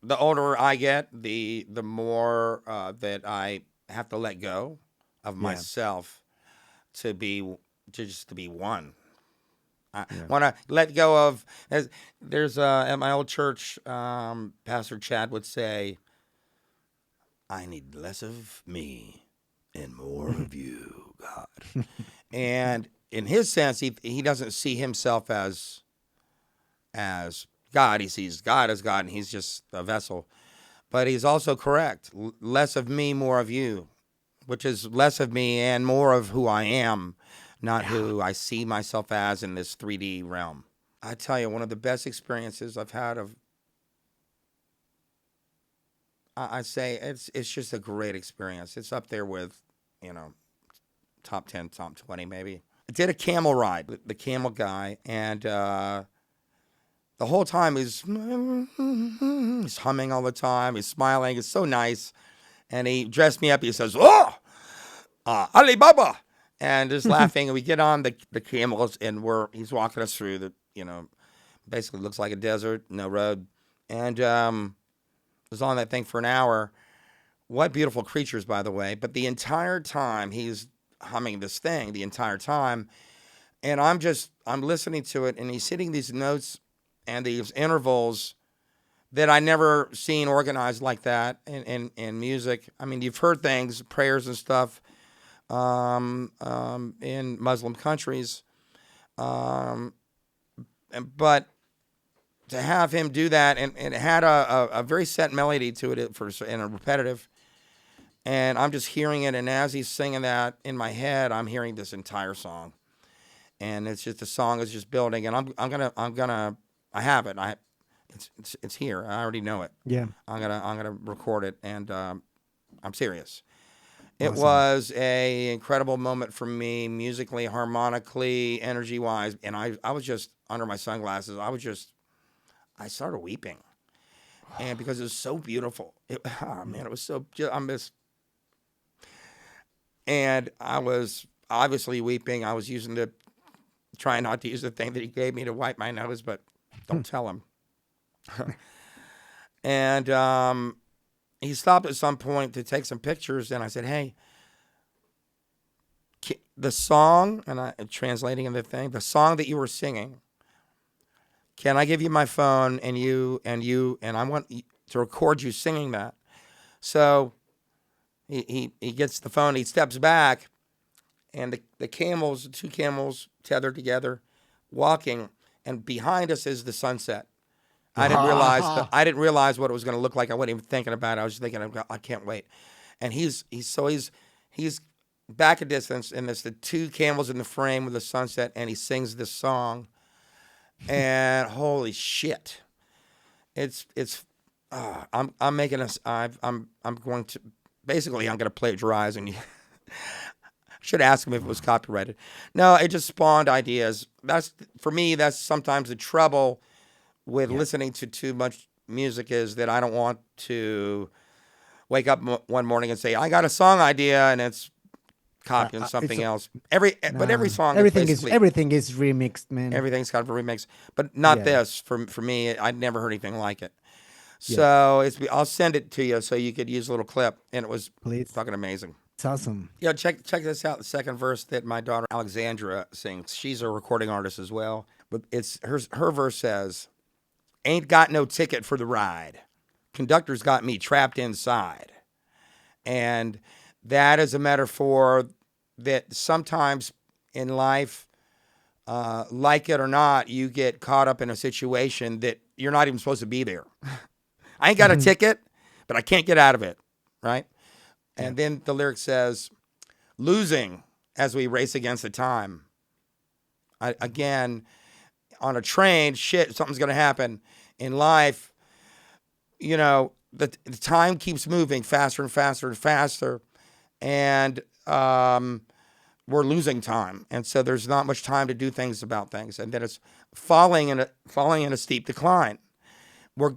the older I get, the more that I have to let go of Yeah. myself to be to be one. I Yeah. want to let go of. There's at my old church, Pastor Chad would say, "I need less of me and more of you, God." And in his sense, he doesn't see himself as God. He sees God as God, and he's just a vessel. But he's also correct. Less of me, more of you, which is less of me and more of who I am, not Yeah. who I see myself as in this 3D realm. I tell you, one of the best experiences I've had of, I say it's just a great experience. It's up there with, you know, top 10, top 20 maybe. I did a camel ride, the camel guy, and the whole time he's humming all the time. He's smiling. It's so nice. And he dressed me up. He says, "Oh, Alibaba," and just laughing. And we get on the camels, and he's walking us through basically looks like a desert, no road, and was on that thing for an hour. What beautiful creatures, by the way. But the entire time he's humming this thing, the entire time, and I'm listening to it, and he's hitting these notes and these intervals that I never seen organized like that in music. I mean, you've heard things, prayers and stuff, in Muslim countries, um, but to have him do that, and it had a very set melody to it and a repetitive, and I'm just hearing it, and as he's singing that in my head, I'm hearing this entire song, and it's just the song is just building, and I'm gonna I have it. It's here. I already know it. Yeah. I'm gonna record it, and I'm serious. It Awesome. was a incredible moment for me, musically, harmonically, energy wise, and I was just under my sunglasses. I started weeping, and because it was so beautiful. Oh man, it was so. I miss, and I was obviously weeping. I was trying not to use the thing that he gave me to wipe my nose, but don't tell him. And he stopped at some point to take some pictures, and I said, "Hey, the song," and I translating in the thing, the song that you were singing. Can I give you my phone and I want to record you singing that? So he gets the phone. He steps back, and the two camels tethered together, walking, and behind us is the sunset. Wow. I didn't realize what it was going to look like. I wasn't even thinking about it. I was just thinking, I can't wait. And he's back a distance, and there's the two camels in the frame with the sunset, and he sings this song. And holy shit, it's I'm making us I'm going to basically I'm going to plagiarize, and you should ask him if it was copyrighted. No, it just spawned ideas. That's for me. That's sometimes the trouble with Yeah. listening to too much music is that I don't want to wake up one morning and say I got a song idea and it's copying It's something else. Every nah. song is basically Everything is remixed, man. everything's got a remix, but not Yeah. this. For me, I'd never heard anything like it. Yeah. So I'll send it to you so you could use a little clip, and it was Please. fucking amazing. It's awesome. Yeah, check this out. The second verse that my daughter Alexandra sings. She's a recording artist as well, but it's her verse says, "Ain't got no ticket for the ride. Conductor's got me trapped inside." And that is a metaphor that sometimes in life, like it or not, you get caught up in a situation that you're not even supposed to be there. I ain't got a Mhm. ticket, but I can't get out of it, right? Yeah. And then the lyric says, "Losing as we race against the time." Again, on a train, shit, something's going to happen. In life, the time keeps moving faster and faster and faster. And we're losing time. And so there's not much time to do things about things. And then it's falling in a steep decline. We're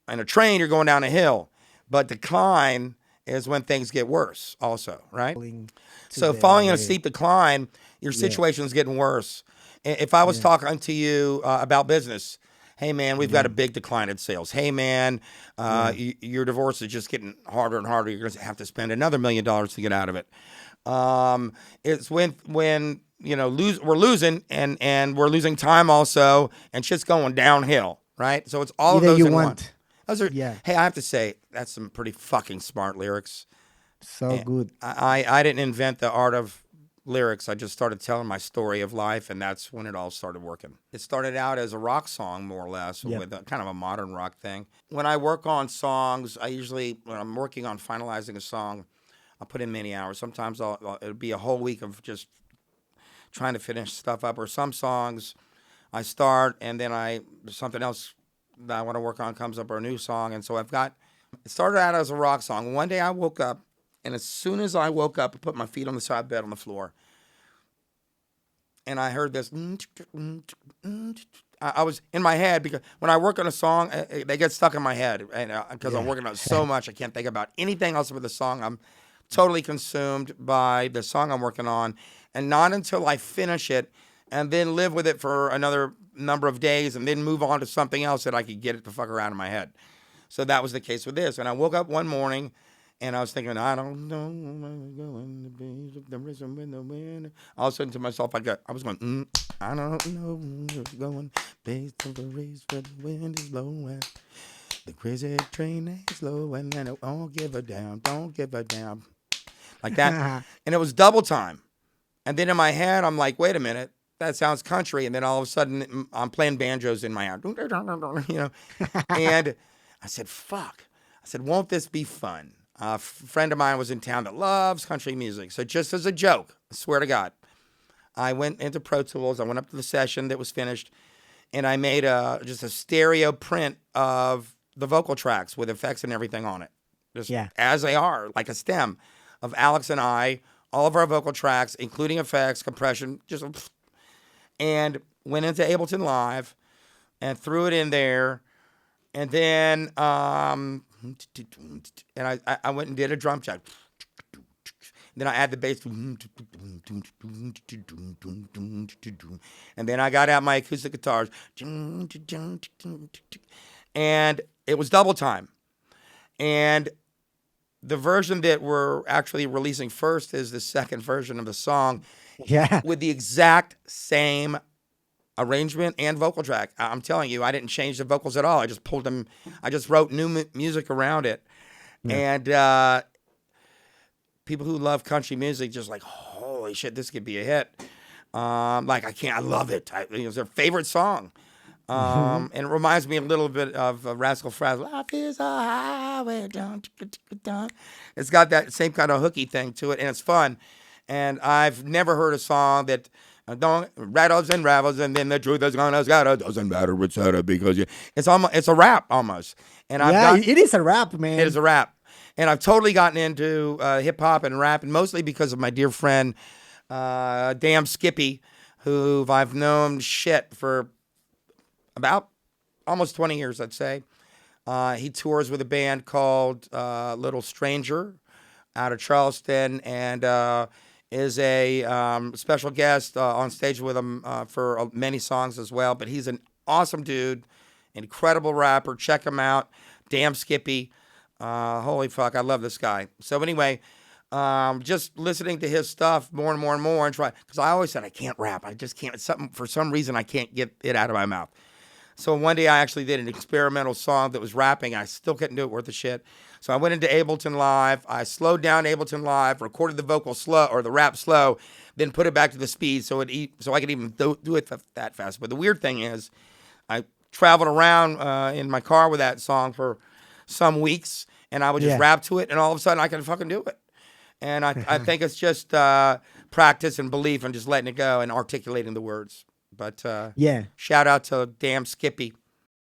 in a train, you're going down a hill, but decline is when things get worse also, right? Falling to So falling in a the steep decline, your yeah. situation is getting worse. If I was Yeah. talking to you about business, Hey, man, we've got a big decline in sales. Hey, man, your divorce is just getting harder and harder. You're going to have to spend another $1 million to get out of it. It's when we're losing and we're losing time also, and shit's going downhill, right? So it's all Either of those you in one. want. Those are, Yeah. Hey, I have to say, that's some pretty fucking smart lyrics. So good. I didn't invent the art of lyrics. I just started telling my story of life, and that's when it all started working. It started out as a rock song, more or less, with a kind of a modern rock thing. When I work on songs, when I'm working on finalizing a song, I'll put in many hours. Sometimes it'll be a whole week of just trying to finish stuff up. Or some songs I start, and then something else that I want to work on comes up, or a new song. And so it started out as a rock song. One day I woke up, and as soon as I woke up, I put my feet on the side of the bed on the floor, and I heard this. I was in my head, because when I work on a song, they get stuck in my head, and because I'm working on it so much, I can't think about anything else with the song. I'm totally consumed by the song I'm working on, and not until I finish it and then live with it for another number of days and then move on to something else that I could get it to fuck around in my head. So that was the case with this. And I woke up one morning, and I was thinking, I don't know where I'm going to be, the rhythm in the wind. All of a sudden to myself, I was going, I don't know where I'm going, based on the race where the wind is blowing. The crazy train is slow, and then it won't give a damn, don't give a damn. Like that. And it was double time. And then in my head, I'm like, wait a minute, that sounds country. And then all of a sudden, I'm playing banjos in my head, And I said, fuck. I said, won't this be fun? A friend of mine was in town that loves country music. So just as a joke, I swear to God, I went into Pro Tools. I went up to the session that was finished, and I made just a stereo print of the vocal tracks with effects and everything on it. Just as they are, like a stem of Alex and I, all of our vocal tracks, including effects, compression, and went into Ableton Live and threw it in there. And then and I went and did a drum check. Then I add the bass. And then I got out my acoustic guitars. And it was double time. And the version that we're actually releasing first is the second version of the song. Yeah. With the exact same arrangement and vocal track. I'm telling you, I didn't change the vocals at all. I just pulled them. I just wrote new music around it. Yeah. And people who love country music just like, holy shit, this could be a hit. I love it. It's their favorite song. And it reminds me a little bit of Rascal Flatts. Life is a highway. It's got that same kind of hooky thing to it, and it's fun. And I've never heard a song that don't rattles and ravels, and then the truth is gonna scatter. Doesn't matter, etc. Because it's a rap almost. And it is a rap, man. It is a rap, and I've totally gotten into hip hop and rap, and mostly because of my dear friend, Damn Skippy, who I've known for about almost 20 years, I'd say. He tours with a band called Little Stranger out of Charleston, and is a special guest on stage with him for many songs as well. But he's an awesome dude, incredible rapper. Check him out. Damn Skippy. Holy fuck, I love this guy. So anyway, just listening to his stuff more and more and more, and because I always said I can't rap. I just can't. For some reason, I can't get it out of my mouth. So one day I actually did an experimental song that was rapping. I still couldn't do it worth a shit. So I went into Ableton Live. I slowed down Ableton Live, recorded the vocal slow or the rap slow, then put it back to the speed so I could even do it that fast. But the weird thing is, I traveled around in my car with that song for some weeks, and I would just rap to it, and all of a sudden I could fucking do it. And I think it's just practice and belief and just letting it go and articulating the words. But shout out to Damn Skippy.